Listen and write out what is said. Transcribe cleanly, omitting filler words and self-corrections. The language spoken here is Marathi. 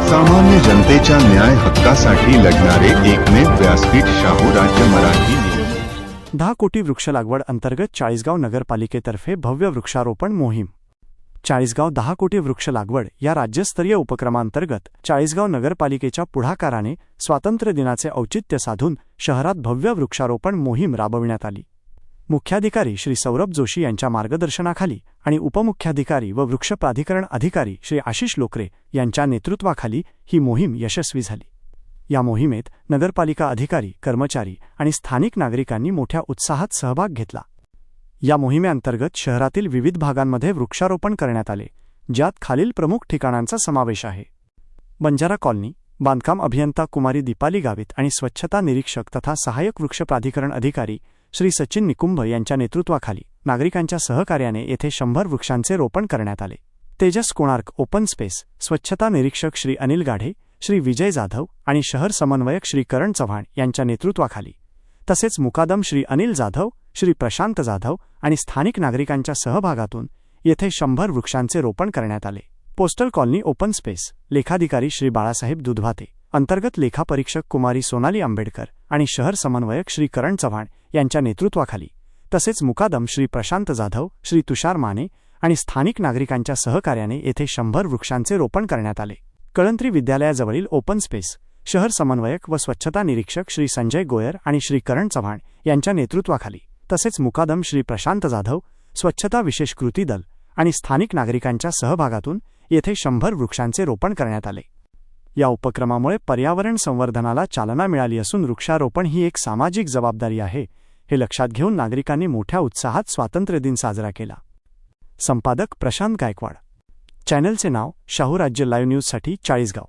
सामान्य जनतेच्या न्याय हक्कासाठी लढणारे एकमेव व्यासपीठ शाहू राज्य मराठी न्यूज। 10 कोटी वृक्ष लागवड अंतर्गत चाळीसगाव नगरपालिकेतर्फे भव्य वृक्षारोपण मोहीम। चाळीसगाव 10 कोटी वृक्ष लागवड या राज्यस्तरीय उपक्रमांतर्गत चाळीसगाव नगरपालिकेच्या पुढाकाराने स्वातंत्र्य दिनाचे औचित्य साधून शहरात भव्य वृक्षारोपण मोहीम राबविण्यात आली। मुख्याधिकारी श्री सौरभ जोशी यांच्या मार्गदर्शनाखाली आणि उपमुख्याधिकारी व वृक्ष प्राधिकरण अधिकारी श्री आशिष लोकरे यांच्या नेतृत्वाखाली ही मोहीम यशस्वी झाली। या मोहिमेत नगरपालिका अधिकारी, कर्मचारी आणि स्थानिक नागरिकांनी मोठ्या उत्साहात सहभाग घेतला। या मोहिमेअंतर्गत शहरातील विविध भागांमध्ये वृक्षारोपण करण्यात आले, ज्यात खालील प्रमुख ठिकाणांचा समावेश आहे: बंजारा कॉलनी, बांधकाम अभियंता कुमारी दीपाली गावित आणि स्वच्छता निरीक्षक तथा सहाय्यक वृक्ष प्राधिकरण अधिकारी श्री सचिन निकुंभ यांच्या नेतृत्वाखाली नागरिकांच्या सहकार्याने येथे 100 वृक्षांचे रोपण करण्यात आले। तेजस कोणार्क ओपन स्पेस, स्वच्छता निरीक्षक श्री अनिल गाढे, श्री विजय जाधव आणि शहर समन्वयक श्री करण चव्हाण यांच्या नेतृत्वाखाली, तसेच मुकादम श्री अनिल जाधव, श्री प्रशांत जाधव आणि स्थानिक नागरिकांच्या सहभागातून येथे 100 वृक्षांचे रोपण करण्यात आले। पोस्टल कॉलनी ओपन स्पेस, लेखाधिकारी श्री बाळासाहेब दुधवाते, अंतर्गत लेखापरीक्षक कुमारी सोनाली आंबेडकर आणि शहर समन्वयक श्री करण चव्हाण यांच्या नेतृत्वाखाली, तसेच मुकादम श्री प्रशांत जाधव, श्री तुषार माने आणि स्थानिक नागरिकांच्या सहकार्याने येथे 100 वृक्षांचे रोपण करण्यात आले। कळंत्री विद्यालयाजवळील ओपन स्पेस, शहर समन्वयक व स्वच्छता निरीक्षक श्री संजय गोयर आणि श्री करण चव्हाण यांच्या नेतृत्वाखाली, तसेच मुकादम श्री प्रशांत जाधव, स्वच्छता विशेष कृती दल आणि स्थानिक नागरिकांच्या सहभागातून येथे 100 वृक्षांचे रोपण करण्यात आले। या उपक्रमामुळे पर्यावरण संवर्धनाला चालना मिळाली असून वृक्षारोपण ही एक सामाजिक जबाबदारी आहे, हे लक्षात घेऊन नागरिकांनी मोठ्या उत्साहात स्वातंत्र्य दिन साजरा केला। संपादक प्रशांत गायकवाड। चॅनलचे नाव शाहू राज्य लाईव्ह न्यूजसाठी चाळीसगाव।